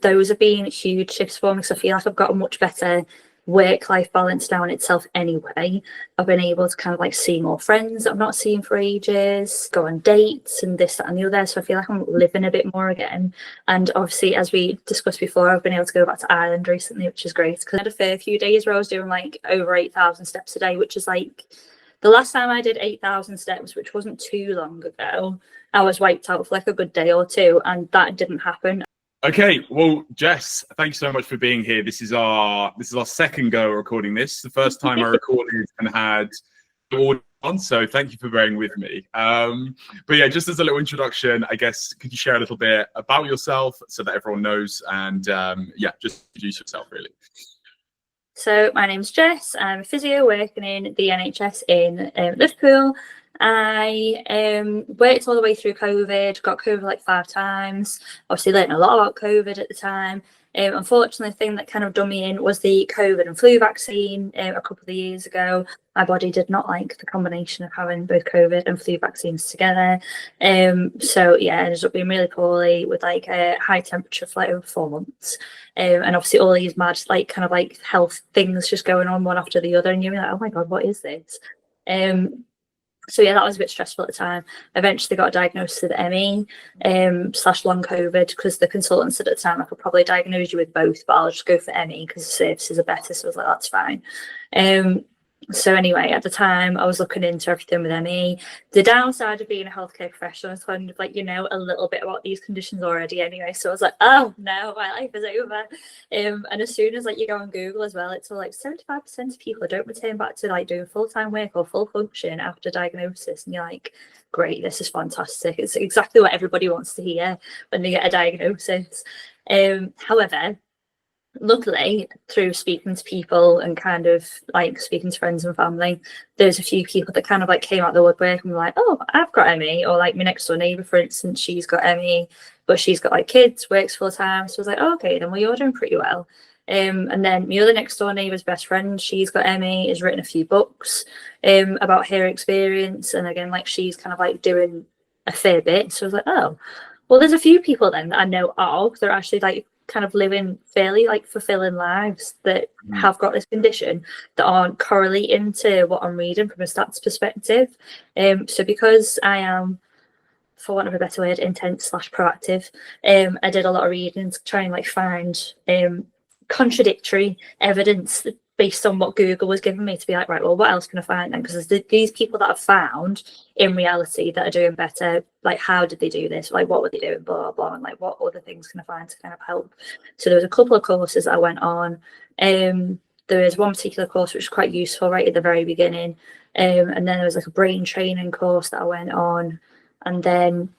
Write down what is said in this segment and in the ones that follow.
Those have been huge shifts for me because I feel like I've got a much better work-life balance now in itself anyway. I've been able to kind of like see more friends that I've not seen for ages, go on dates and this, that and the other. So I feel like I'm living a bit more again. And obviously, as we discussed before, I've been able to go back to Ireland recently, which is great because I had a fair few days where I was doing like over 8,000 steps a day, which is like the last time I did 8,000 steps, which wasn't too long ago. I was wiped out for like a good day or two, and that didn't happen. Okay, well, Jess, thanks so much for being here. This is our second go at recording this. The first time I recorded and had audio on, so thank you for bearing with me. But yeah, just as a little introduction, I guess, could you share a little bit about yourself so that everyone knows, and yeah, just introduce yourself really. So my name's Jess. I'm a physio working in the NHS in Liverpool. I worked all the way through COVID, got COVID like 5 times, obviously learned a lot about COVID at the time. Unfortunately, the thing that kind of done me in was the COVID and flu vaccine a couple of years ago. My body did not like the combination of having both COVID and flu vaccines together. So yeah, I ended up being really poorly with like a high temperature for like over 4 months. And obviously all these mad like kind of like health things just going on one after the other. And you're like, oh my God, what is this? So yeah, that was a bit stressful at the time. Eventually got diagnosed with ME / long COVID because the consultant said at the time I could probably diagnose you with both, but I'll just go for ME because the services are better. So I was like, that's fine. So anyway, at the time I was looking into everything with ME. The downside of being a healthcare professional is kind of like, you know, a little bit about these conditions already anyway. So I was like, oh no, my life is over. And as soon as like you go on Google as well, it's all like 75% of people don't return back to like doing full-time work or full function after diagnosis. And you're like, great, this is fantastic. It's exactly what everybody wants to hear when they get a diagnosis. However, luckily, through speaking to people and kind of like speaking to friends and family, there's a few people that kind of like came out the woodwork and were like, oh, I've got ME. Or like my next door neighbour, for instance, she's got ME, but she's got like kids, works full time. So I was like, oh, okay, then well, you're doing pretty well. And then my other next door neighbour's best friend, she's got ME, has written a few books about her experience. And again, like she's kind of like doing a fair bit. So I was like, oh, well, there's a few people then that I know of that are actually like kind of living fairly like fulfilling lives that have got this condition that aren't correlating to what I'm reading from a stats perspective. So because I am, for want of a better word, intense / proactive, I did a lot of reading to try and like find contradictory evidence based on what Google was giving me to be like, right, well, what else can I find then? Because there's these people that I've found in reality that are doing better. Like, how did they do this? Like, what were they doing? Blah, blah, blah. And like, what other things can I find to kind of help? So there was a couple of courses that I went on. There was one particular course which was quite useful right at the very beginning. And then there was like a brain training course that I went on. And then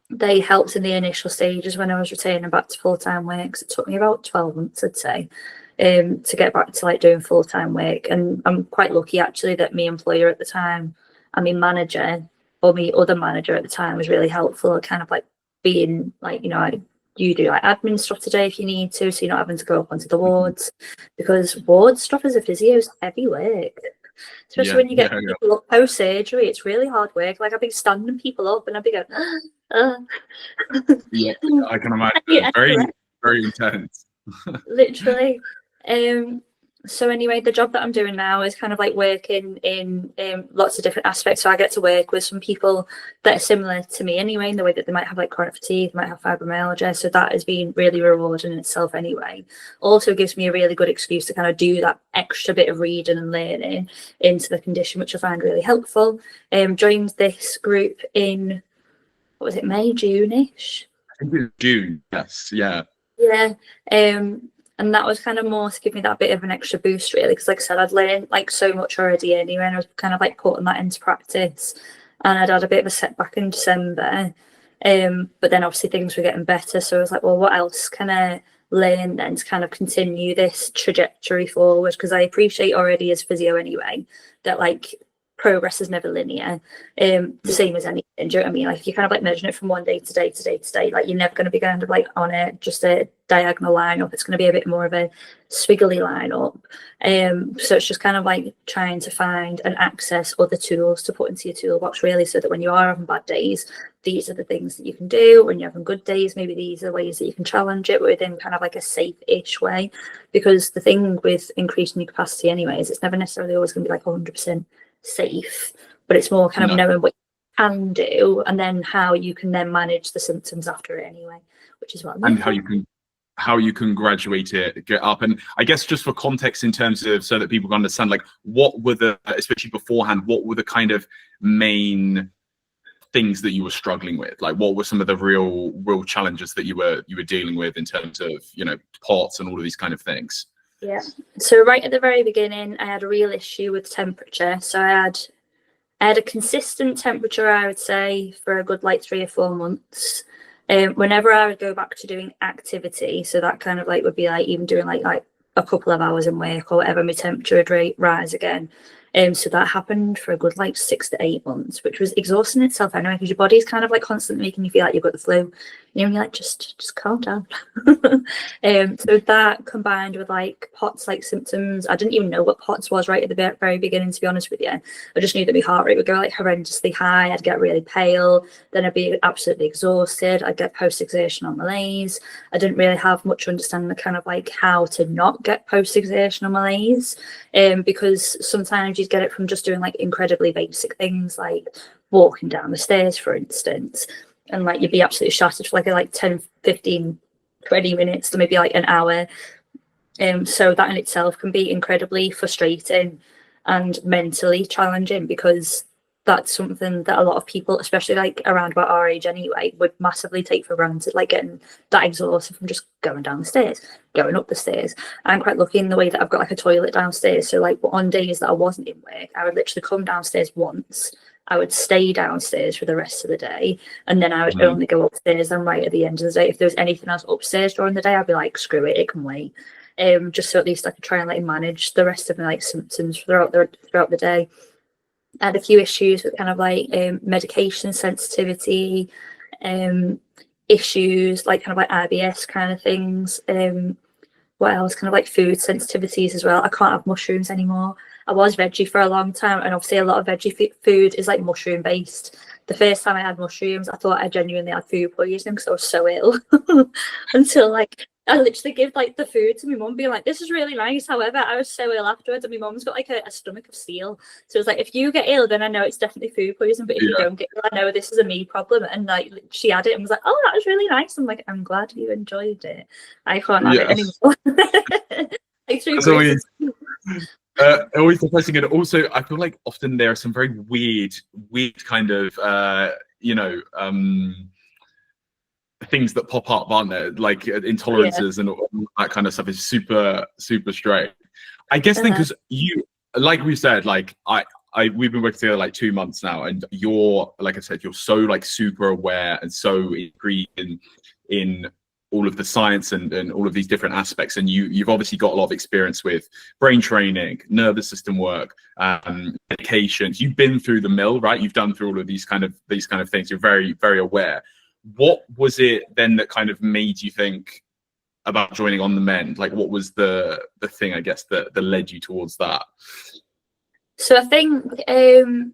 they helped in the initial stages when I was returning back to full-time work. So it took me about 12 months, I'd say, to get back to like doing full-time work. And I'm quite lucky actually that my employer at the time and my manager, or my other manager at the time, was really helpful, kind of like being like, you know, you do like admin stuff today if you need to, so you're not having to go up onto the wards, because ward stuff as a physio is heavy work. Especially when you get people up post surgery, it's really hard work. Like I'd be standing people up and I'd be going, yeah, I can imagine. Very, very intense. Literally. So anyway, the job that I'm doing now is kind of like working in lots of different aspects. So I get to work with some people that are similar to me anyway, in the way that they might have like chronic fatigue, they might have fibromyalgia. So that has been really rewarding in itself anyway. Also gives me a really good excuse to kind of do that extra bit of reading and learning into the condition, which I find really helpful. Joined this group in, what was it, May, June-ish? I think it was June, yes, yeah. Yeah. And that was kind of more to give me that bit of an extra boost, really, because like I said, I'd learned like so much already anyway, and I was kind of like putting that into practice. And I'd had a bit of a setback in December, but then obviously things were getting better. So I was like, well, what else can I learn then to kind of continue this trajectory forward? Because I appreciate already as physio anyway that like progress is never linear, the same as anything. Do you know what I mean? Like if you kind of like measuring it from one day to day to day to day, like you're never going to be kind of like on just a diagonal line up. It's going to be a bit more of a swiggly line up. So it's just kind of like trying to find and access other tools to put into your toolbox, really, so that when you are having bad days, these are the things that you can do. When you're having good days, maybe these are ways that you can challenge it within kind of like a safe-ish way. Because the thing with increasing your capacity anyway is it's never necessarily always going to be like 100% safe, but it's more kind of knowing what you can do and then how you can then manage the symptoms after it anyway, which is what I'm and how you can graduate it, get up. And I guess just for context in terms of, so that people can understand, like, what were the, especially beforehand, what were the kind of main things that you were struggling with? Like, what were some of the real challenges that you were dealing with in terms of, you know, POTS and all of these kind of things? Yeah. So right at the very beginning, I had a real issue with temperature. So I had a consistent temperature, I would say, for a good like 3 or 4 months. Whenever I would go back to doing activity, so that kind of like would be like even doing like a couple of hours in work or whatever, my temperature would rise again. So that happened for a good like 6 to 8 months, which was exhausting itself anyway, because your body's kind of like constantly making you feel like you've got the flu. You know, and you're like, just calm down. So that combined with like POTS like symptoms, I didn't even know what POTS was right at the very beginning, to be honest with you. I just knew that my heart rate would go like horrendously high. I'd get really pale, then I'd be absolutely exhausted. I'd get post-exertional malaise. I didn't really have much understanding of kind of like how to not get post-exertional malaise, because sometimes you'd get it from just doing like incredibly basic things like walking down the stairs, for instance, and like you'd be absolutely shattered for like 10, 15, 20 minutes to maybe like an hour. So that in itself can be incredibly frustrating and mentally challenging, because that's something that a lot of people, especially like around about our age anyway, would massively take for granted, like getting that exhausted from just going down the stairs, going up the stairs. I'm quite lucky in the way that I've got like a toilet downstairs. So like on days that I wasn't in work, I would literally come downstairs once, I would stay downstairs for the rest of the day, and then I would only go upstairs and right at the end of the day. If there was anything else upstairs during the day, I'd be like, screw it, it can wait. Just so at least I could try and like manage the rest of my like symptoms throughout the day. I had a few issues with kind of like medication sensitivity, issues like kind of like IBS kind of things. What else? Kind of like food sensitivities as well. I can't have mushrooms anymore. I was veggie for a long time, and obviously a lot of veggie food is like mushroom based. The first time I had mushrooms, I thought I genuinely had food poisoning because I was so ill. Until like I literally gave like the food to my mum, being like, "This is really nice." However, I was so ill afterwards, and my mum's got like a stomach of steel. So it's like, if you get ill, then I know it's definitely food poisoning. But if you don't get ill, I know this is a me problem. And like she had it and was like, "Oh, that was really nice." I'm like, "I'm glad you enjoyed it. I can't have it anymore." Always depressing. And also I feel like often there are some very weird kind of things that pop up, aren't there? Like intolerances and all that kind of stuff is super strange. I guess then, because you, like we said, like we've been working together like 2 months now, and you're, like I said, you're so like super aware and so intrigued in all of the science and all of these different aspects, and you've obviously got a lot of experience with brain training, nervous system work, medications. You've been through the mill, right? You've done through all of these kind of things. You're very aware. What was it then that kind of made you think about joining On the Mend? Like, what was the thing, I guess, that led you towards that? So I think,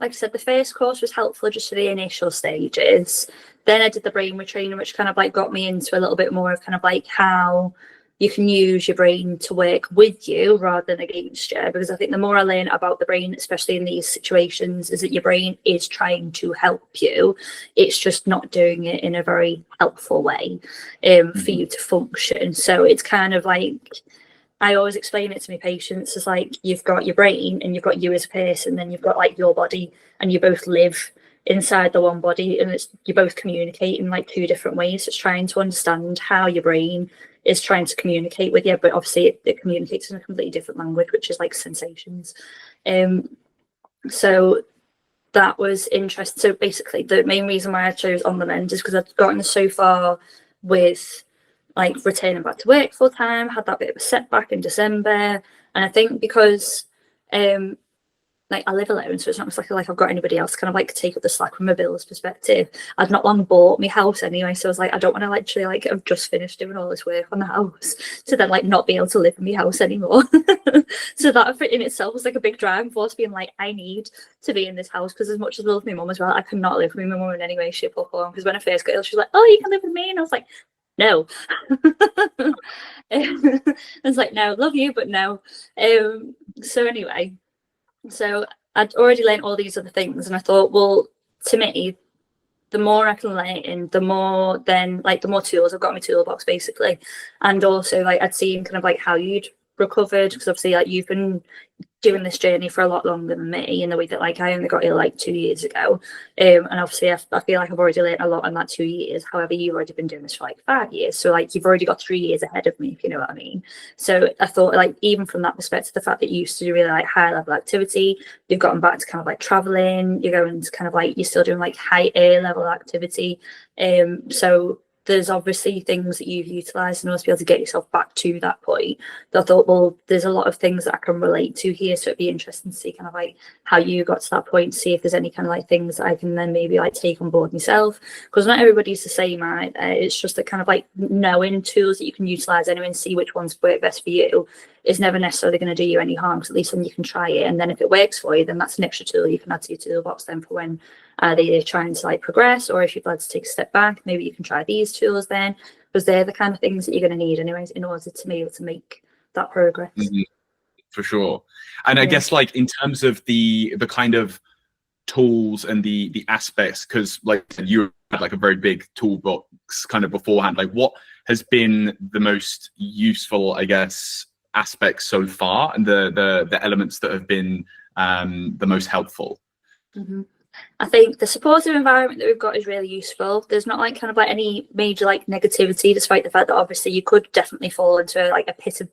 like I said, the first course was helpful just for the initial stages. Then I did the brain retraining, which kind of like got me into a little bit more of kind of like how you can use your brain to work with you rather than against you. Because I think the more I learn about the brain, especially in these situations, is that your brain is trying to help you. It's just not doing it in a very helpful way for you to function. So it's kind of like, I always explain it to my patients as like, you've got your brain and you've got you as a person, then you've got like your body, and you both live inside the one body, and you both communicate in like 2 different ways. It's trying to understand how your brain is trying to communicate with you, but obviously it communicates in a completely different language, which is like sensations. So that was interesting. So basically the main reason why I chose On the Mend is because I've gotten so far with like returning back to work full time, had that bit of a setback in December. And I think because like I live alone, so it's not like I've got anybody else kind of like take up the slack from a bills perspective. I'd not long bought my house anyway, so I was like, I don't want to literally like I've just finished doing all this work on the house to then like not be able to live in my house anymore. So that in itself was like a big driving force, being like, I need to be in this house, because as much as I love my mum as well, I could not live with my mum in any way, shape or form. Because when I first got ill, she was like, oh, you can live with me, and I was like, no. I was like, no, love you, but no. So anyway, so I'd already learned all these other things, and I thought, well, to me, the more I can learn, the more then like the more tools I've got in my toolbox basically. And also like I'd seen kind of like how you'd recovered, because obviously like you've been doing this journey for a lot longer than me, in the way that like I only got ill like 2 years ago, and obviously I feel like I've already learned a lot in that 2 years. However, you've already been doing this for like 5 years, so like you've already got 3 years ahead of me, if you know what I mean. So I thought like even from that perspective, the fact that you used to do really like high level activity, you've gotten back to kind of like traveling, you're going to kind of like you're still doing like high air level activity, so there's obviously things that you've utilised in order to be able to get yourself back to that point. So I thought, well, there's a lot of things that I can relate to here, so it'd be interesting to see kind of like how you got to that point, see if there's any kind of like things that I can then maybe like take on board myself, because not everybody's the same, right? It's just that kind of like knowing tools that you can utilise anyway and see which ones work best for you is never necessarily going to do you any harm, because at least then you can try it, and then if it works for you, then that's an extra tool you can add to your toolbox then for when they're trying to like progress, or if you'd like to take a step back, maybe you can try these tools then, because they're the kind of things that you're going to need anyways in order to be able to make that progress. For sure. And I guess like in terms of the kind of tools and the aspects, because like you had like a very big toolbox kind of beforehand, like what has been the most useful, I guess, aspects so far, and the elements that have been the most helpful? I think the supportive environment that we've got is really useful. There's not like kind of like any major like negativity, despite the fact that obviously you could definitely fall into like a pit of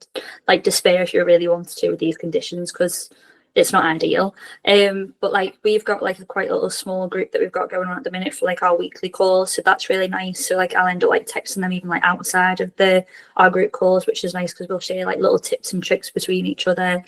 like despair if you really wanted to with these conditions, because it's not ideal. But like we've got like a quite little small group that we've got going on at the minute for like our weekly calls, so that's really nice. So like I'll end up like texting them even like outside of our group calls, which is nice because we'll share like little tips and tricks between each other.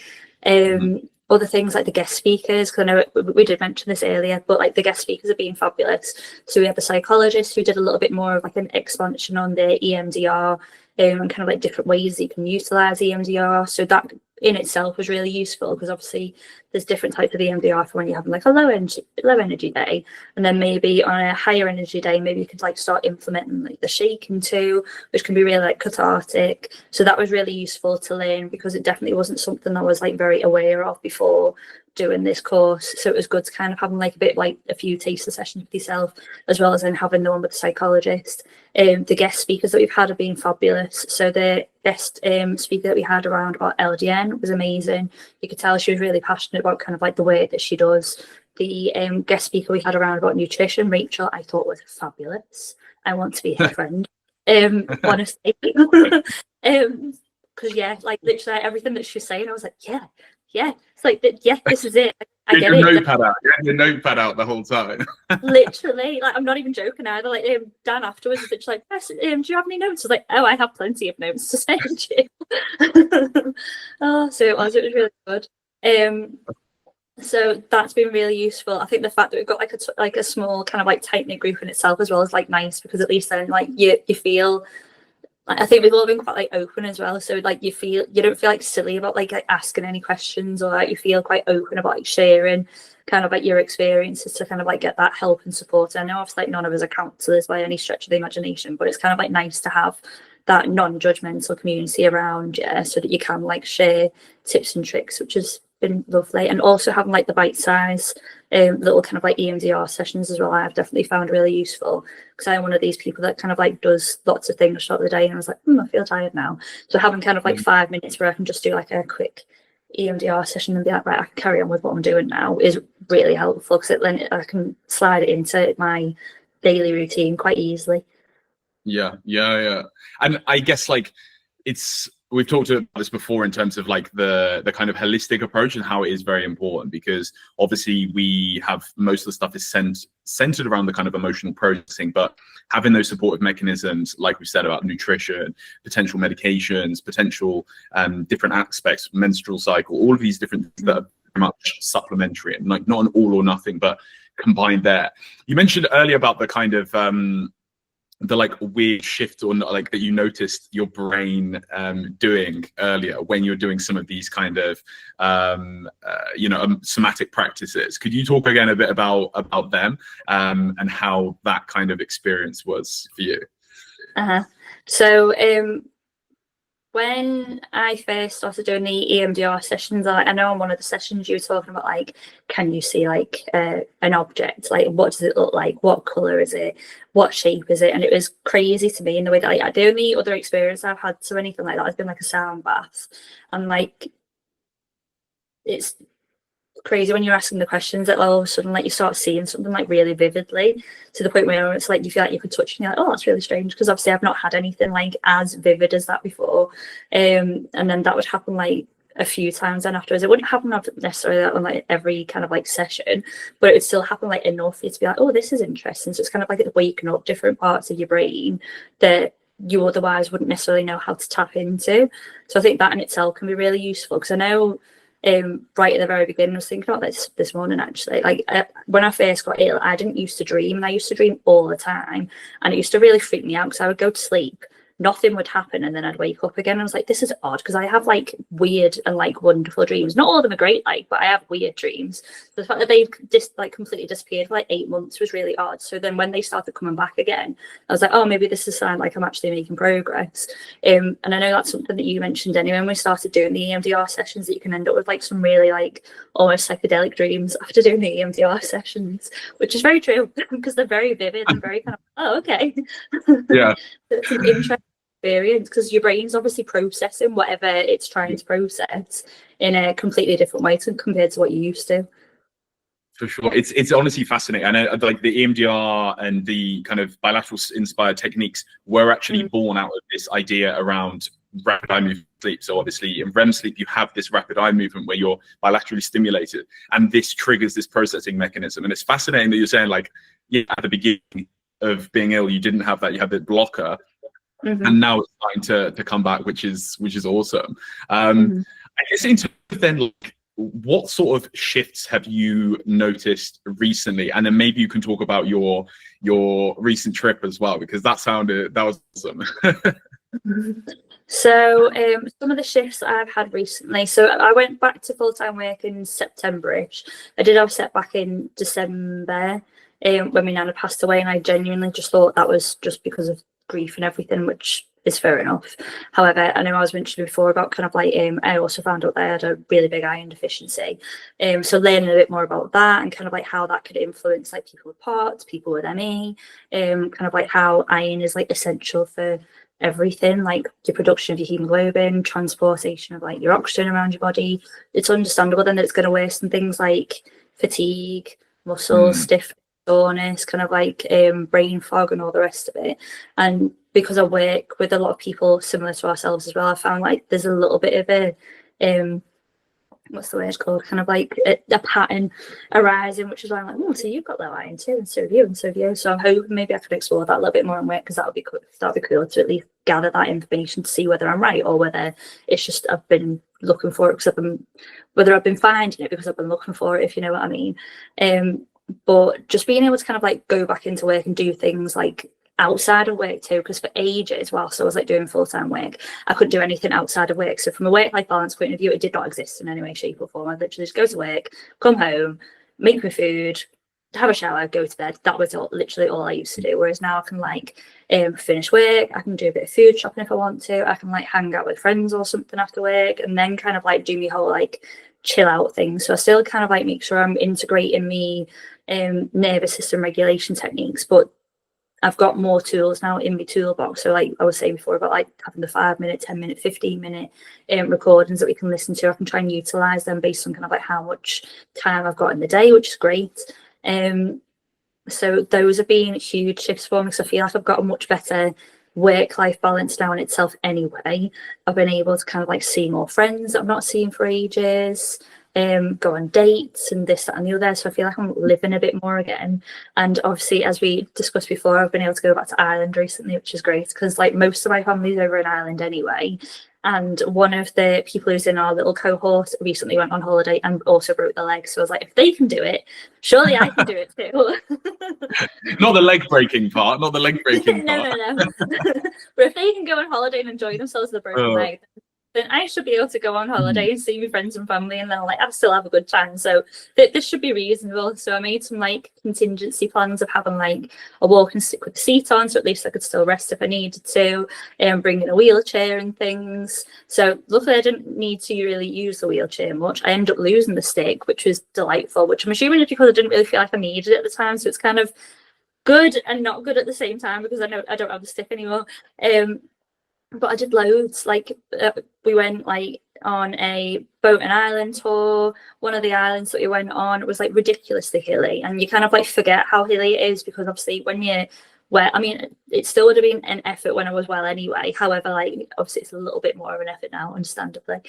Other things like the guest speakers, because I know we did mention this earlier, but like the guest speakers are being fabulous. So we had the psychologist who did a little bit more of like an expansion on the EMDR, and kind of like different ways that you can utilize EMDR. So that in itself was really useful, because obviously there's different types of EMDR for when you're having like a low energy day, and then maybe on a higher energy day, maybe you could like start implementing like the shaking too, which can be really like cathartic. So that was really useful to learn, because it definitely wasn't something I was like very aware of before doing this course. So it was good to kind of having like a bit like a few taster sessions with yourself, as well as then having the one with the psychologist. The guest speakers that we've had have been fabulous. So the guest speaker that we had around about LDN was amazing. You could tell she was really passionate about kind of like the work that she does. The guest speaker we had around about nutrition, Rachel, I thought was fabulous. I want to be her friend. Honestly. Because yeah, like literally everything that she was saying, I was like, yeah. It's like, yeah, this is it. I get it. Notepad out. You had your notepad out the whole time. Literally, like I'm not even joking either. Like Dan afterwards was literally like, do you have any notes? I was like, oh, I have plenty of notes to send you. So it was really good. So that's been really useful. I think the fact that we've got like a small kind of like tight knit group in itself as well is like nice, because at least then like you feel. I think we've all been quite like open as well, so like you don't feel like silly about like asking any questions, or like you feel quite open about like sharing kind of like your experiences to kind of like get that help and support. I know obviously like none of us are counselors by any stretch of the imagination, but it's kind of like nice to have that non-judgmental community around you, so that you can like share tips and tricks, which has been lovely. And also having like the bite size little kind of like EMDR sessions as well, I've definitely found really useful, because I'm one of these people that kind of like does lots of things throughout the day, and I was like, I feel tired now. So having kind of like 5 minutes where I can just do like a quick EMDR session and be like, right, I can carry on with what I'm doing now, is really helpful, because then I can slide it into my daily routine quite easily. Yeah. And I guess like we've talked about this before in terms of like the kind of holistic approach, and how it is very important, because obviously we have most of the stuff is centered around the kind of emotional processing, but having those supportive mechanisms, like we said about nutrition, potential medications, potential different aspects, menstrual cycle, all of these different things that are much supplementary and like not an all or nothing, but combined there. You mentioned earlier about the kind of the like weird shift or not, like that you noticed your brain doing earlier when you're doing some of these kind of somatic practices. Could you talk again a bit about them and how that kind of experience was for you? So when I first started doing the EMDR sessions, I know on one of the sessions you were talking about, like, can you see like an object? Like, what does it look like? What color is it? What shape is it? And it was crazy to me in the way that like, the only other experience I've had to anything like that has been like a sound bath. And like, it's crazy when you're asking the questions that all of a sudden like you start seeing something like really vividly to the point where it's like you feel like you could touch it and you're like, oh, that's really strange, because obviously I've not had anything like as vivid as that before. And then that would happen like a few times then afterwards. It wouldn't happen necessarily on like every kind of like session, but it would still happen like enough for you to be like, oh, this is interesting. So it's kind of like waking up different parts of your brain that you otherwise wouldn't necessarily know how to tap into. So I think that in itself can be really useful, because I know right at the very beginning, I was thinking about this morning actually. Like when I first got ill, I didn't used to dream, and I used to dream all the time, and it used to really freak me out because I would go to sleep, nothing would happen, and then I'd wake up again. I was like, this is odd, because I have like weird and like wonderful dreams. Not all of them are great, like, but I have weird dreams. So the fact that they've just like completely disappeared for like 8 months was really odd. So then when they started coming back again, I was like, oh, maybe this is a sign like I'm actually making progress. And I know that's something that you mentioned anyway when we started doing the EMDR sessions, that you can end up with like some really like almost psychedelic dreams after doing the EMDR sessions, which is very true because they're very vivid and very kind of, oh, okay. Yeah. It's an interesting experience, because your brain's obviously processing whatever it's trying to process in a completely different way compared to what you used to. For sure, it's honestly fascinating. I know like the EMDR and the kind of bilateral inspired techniques were actually born out of this idea around rapid eye movement sleep. So obviously in REM sleep you have this rapid eye movement where you're bilaterally stimulated, and this triggers this processing mechanism. And it's fascinating that you're saying like, yeah, at the beginning of being ill you didn't have that, you had the blocker. And now it's starting to come back, which is awesome. I guess into then, like, what sort of shifts have you noticed recently? And then maybe you can talk about your recent trip as well, because that was awesome. So some of the shifts that I've had recently, so I went back to full-time work in September-ish. I did have a setback in December when my nana passed away, and I genuinely just thought that was just because of grief and everything, which is fair enough. However, I know I was mentioning before about kind of like I also found out that I had a really big iron deficiency, so learning a bit more about that and kind of like how that could influence like people with POTS, people with ME, kind of like how iron is like essential for everything, like your production of your hemoglobin, transportation of like your oxygen around your body. It's understandable then that it's going to worsen things like fatigue, muscle stiffness, soreness, kind of like brain fog and all the rest of it. And because I work with a lot of people similar to ourselves as well, I found like there's a little bit of a what's the word called, kind of like a pattern arising, which is why I'm like, oh, so you've got low iron too, and so do you. So I'm hoping maybe I could explore that a little bit more and work, because that would be cool to at least gather that information to see whether I'm right or whether it's just I've been looking for it because whether I've been finding it because I've been looking for it, if you know what I mean. But just being able to kind of like go back into work and do things like outside of work too, because for ages whilst I was like doing full-time work, I couldn't do anything outside of work. So from a work-life balance point of view, it did not exist in any way, shape or form. I literally just go to work, come home, make my food, have a shower, go to bed. That was literally all I used to do. Whereas now I can like finish work, I can do a bit of food shopping if I want to, I can like hang out with friends or something after work, and then kind of like do my whole like chill out thing. So I still kind of like make sure I'm integrating me nervous system regulation techniques, but I've got more tools now in my toolbox. So like I was saying before about like having the 5-minute, 10-minute, 15-minute recordings that we can listen to, I can try and utilize them based on kind of like how much time I've got in the day, which is great. So those have been huge shifts for me, because I feel like I've got a much better work-life balance now in itself anyway. I've been able to kind of like see more friends that I've not seen for ages. go on dates and this, that, and the other. So I feel like I'm living a bit more again. And obviously, as we discussed before, I've been able to go back to Ireland recently, which is great because like most of my family's over in Ireland anyway. And one of the people who's in our little cohort recently went on holiday and also broke their leg. So I was like, if they can do it, surely I can do it too. Not the leg breaking part, not the leg breaking no, part. no. But if they can go on holiday and enjoy themselves with a broken leg, then I should be able to go on holiday and see my friends and family, and then like I'll still have a good time. So this should be reasonable. So I made some like contingency plans of having like a walking stick with a seat on, so at least I could still rest if I needed to, and bring in a wheelchair and things. So luckily I didn't need to really use the wheelchair much. I ended up losing the stick, which was delightful, which I'm assuming is because I didn't really feel like I needed it at the time. So it's kind of good and not good at the same time because I know I don't have the stick anymore. But I did loads. Like we went like on a boat and island tour. One of the islands that we went on was like ridiculously hilly, and you kind of like forget how hilly it is because obviously when you're well, I mean, it still would have been an effort when I was well anyway. However, like obviously it's a little bit more of an effort now, understandably.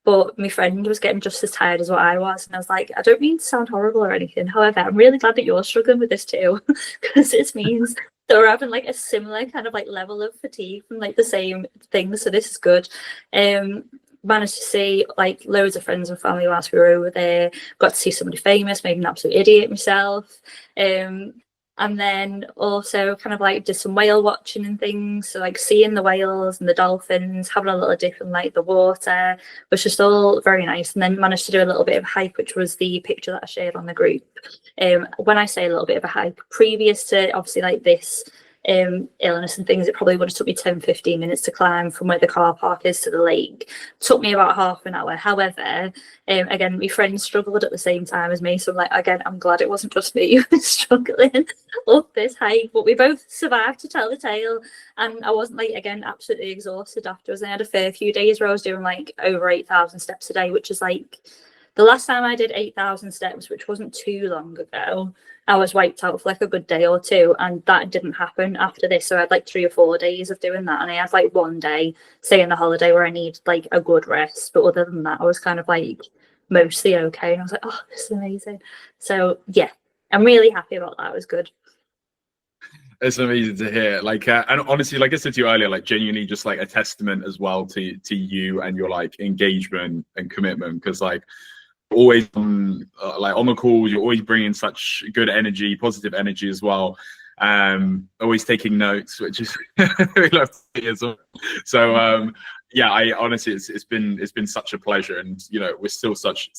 But my friend was getting just as tired as what I was, and I was like, I don't mean to sound horrible or anything. However, I'm really glad that you're struggling with this too, because it means that we're having like a similar kind of like level of fatigue from like the same things. So this is good. Managed to see like loads of friends and family whilst we were over there. Got to see somebody famous, made an absolute idiot myself. And then also kind of like did some whale watching and things. So like seeing the whales and the dolphins, having a little dip in like the water was just all very nice. And then managed to do a little bit of hike, which was the picture that I shared on the group. When I say a little bit of a hike, previous to obviously like this illness and things, it probably would have took me 10-15 minutes to climb from where the car park is to the lake. Took me about half an hour. However, again, my friends struggled at the same time as me, so I'm like, again, I'm glad it wasn't just me who was struggling up this hike, but we both survived to tell the tale. And I wasn't like, again, absolutely exhausted afterwards. I had a fair few days where I was doing like over 8,000 steps a day, which is like the last time I did 8,000 steps, which wasn't too long ago, I was wiped out for like a good day or two, and that didn't happen after this. So I had like 3 or 4 days of doing that, and I had like one day, say in the holiday, where I needed like a good rest. But other than that, I was kind of like mostly okay, and I was like, oh, this is amazing. So yeah, I'm really happy about that. It was good. It's amazing to hear. Like, and honestly, like I said to you earlier, like genuinely just like a testament as well to you and your like engagement and commitment, because like always like on the calls, you're always bringing such good energy, positive energy as well. Always taking notes, which is we love to hear as well. So yeah, I honestly, it's been such a pleasure, and you know, we're still such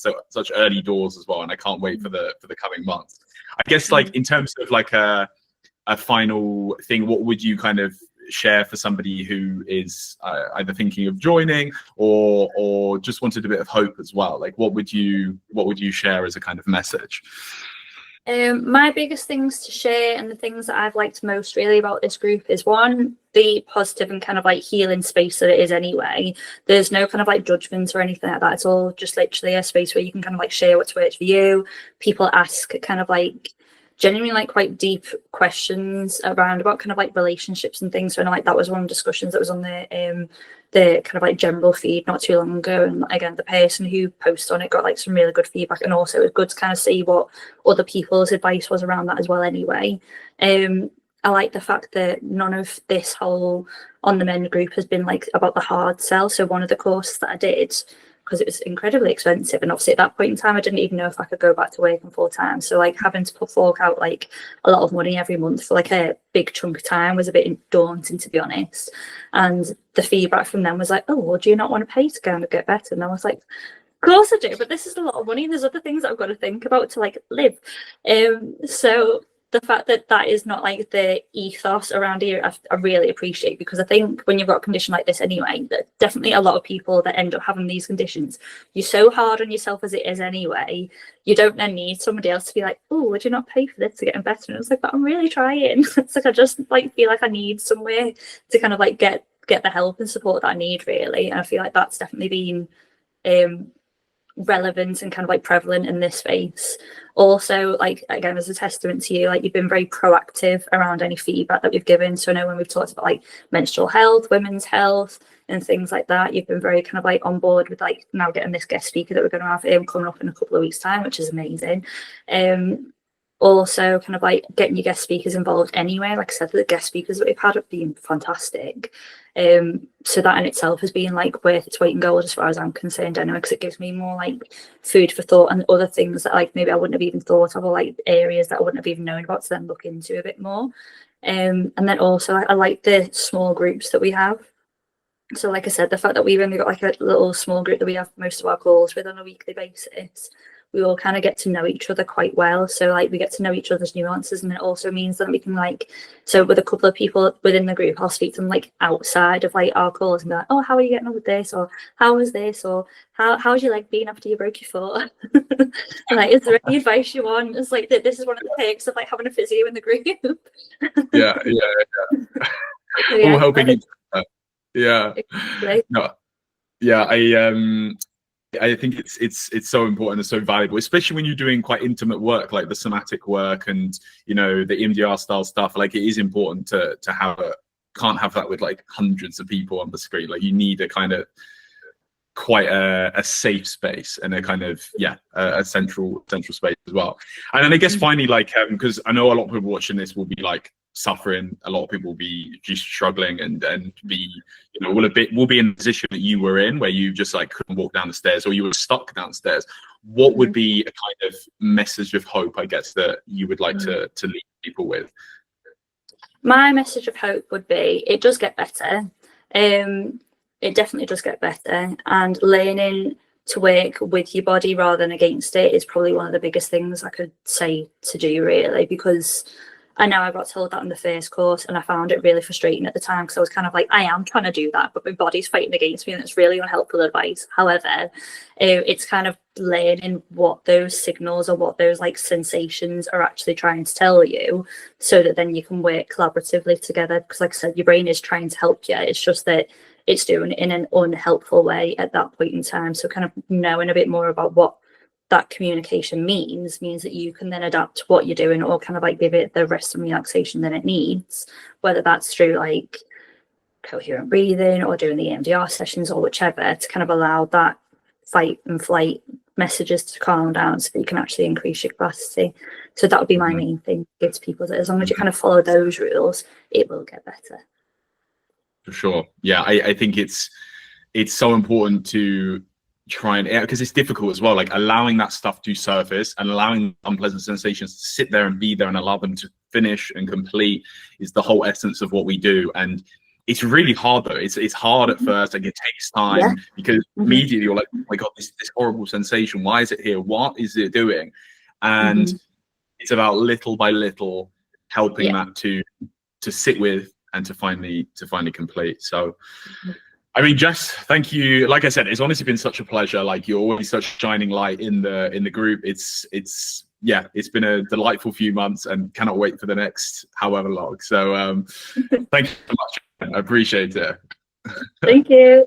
early doors as well, and I can't wait for the coming months. I guess like in terms of like a final thing, what would you kind of share for somebody who is either thinking of joining or just wanted a bit of hope as well? Like what would you share as a kind of message? My biggest things to share, and the things that I've liked most really about this group, is one, the positive and kind of like healing space that it is anyway. There's no kind of like judgments or anything like that. It's all just literally a space where you can kind of like share what's worked for you. People ask kind of like genuinely like quite deep questions around about kind of like relationships and things. So like that was one of the discussions that was on the kind of like general feed not too long ago, and again the person who posted on it got like some really good feedback, and also it was good to kind of see what other people's advice was around that as well anyway. I like the fact that none of this whole On the Mend group has been like about the hard sell. So one of the courses that I did, because it was incredibly expensive, and obviously at that point in time I didn't even know if I could go back to working full time, so like having to fork out like a lot of money every month for like a big chunk of time was a bit daunting, to be honest. And the feedback from them was like, oh well, do you not want to pay to go and get better? And I was like, of course I do, but this is a lot of money, and there's other things that I've got to think about to like live. So the fact that that is not like the ethos around here, I really appreciate, because I think when you've got a condition like this anyway, that definitely a lot of people that end up having these conditions, you're so hard on yourself as it is anyway, you don't then need somebody else to be like, oh, would you not pay for this to get better? And it's like, but I'm really trying. It's like I just like feel like I need somewhere to kind of like get the help and support that I need, really. And I feel like that's definitely been relevant and kind of like prevalent in this space. Also, like, again, as a testament to you, like, you've been very proactive around any feedback that we've given. So I know when we've talked about like menstrual health, women's health, and things like that, you've been very kind of like on board with like now getting this guest speaker that we're going to have coming up in a couple of weeks' time, which is amazing. Also kind of like getting your guest speakers involved anyway. Like I said, the guest speakers that we've had have been fantastic. So that in itself has been like worth its weight in gold as far as I'm concerned anyway, because it gives me more like food for thought and other things that like maybe I wouldn't have even thought of, or like areas that I wouldn't have even known about to then look into a bit more. And then also I like the small groups that we have. So like I said, the fact that we've only got like a little small group that we have most of our calls with on a weekly basis, we all kind of get to know each other quite well. So like we get to know each other's nuances, and it also means that we can like, so with a couple of people within the group, I'll speak to them like outside of like our calls and be like, oh, how are you getting on with this? Or how was this? Or how's your leg been after you broke your foot? Like, is there any advice you want? It's like, this is one of the perks of like having a physio in the group. Yeah. So, yeah, all helping each other. Yeah. exactly. No. Yeah, I think it's so important and so valuable, especially when you're doing quite intimate work like the somatic work and, you know, the EMDR style stuff. Like, it is important to have can't have that with like hundreds of people on the screen. Like, you need a kind of quite a safe space and a kind of a central space as well. And then I guess finally, like, because I know a lot of people watching this will be like suffering, a lot of people will be just struggling and be, you know, will be in the position that you were in, where you just like couldn't walk down the stairs, or you were stuck downstairs. What would be a kind of message of hope, I guess, that you would like to leave people with? My message of hope would be, it does get better. It definitely does get better, and learning to work with your body rather than against it is probably one of the biggest things I could say to do, really, because I know I got told that in the first course and I found it really frustrating at the time, because I was kind of like, I am trying to do that, but my body's fighting against me, and it's really unhelpful advice. However, it's kind of learning what those signals or what those like sensations are actually trying to tell you, so that then you can work collaboratively together. Because like I said, your brain is trying to help you, it's just that it's doing it in an unhelpful way at that point in time. So kind of knowing a bit more about what that communication means that you can then adapt what you're doing, or kind of like give it the rest and relaxation that it needs, whether that's through like coherent breathing or doing the EMDR sessions or whichever, to kind of allow that fight and flight messages to calm down, so that you can actually increase your capacity. So that would be my main thing to give to people, that as long as you kind of follow those rules, it will get better. For sure. Yeah, I think it's so important to try and, because it's difficult as well, like allowing that stuff to surface and allowing unpleasant sensations to sit there and be there and allow them to finish and complete is the whole essence of what we do. And it's really hard though. It's hard at first, like it takes time, because immediately you're like, oh my god, this horrible sensation, why is it here, what is it doing? And it's about little by little helping that to sit with and to finally complete. So I mean, Jess, thank you. Like I said, it's honestly been such a pleasure. Like, you're always such a shining light in the group. It's been a delightful few months, and cannot wait for the next however long. So thank you so much. I appreciate it. Thank you.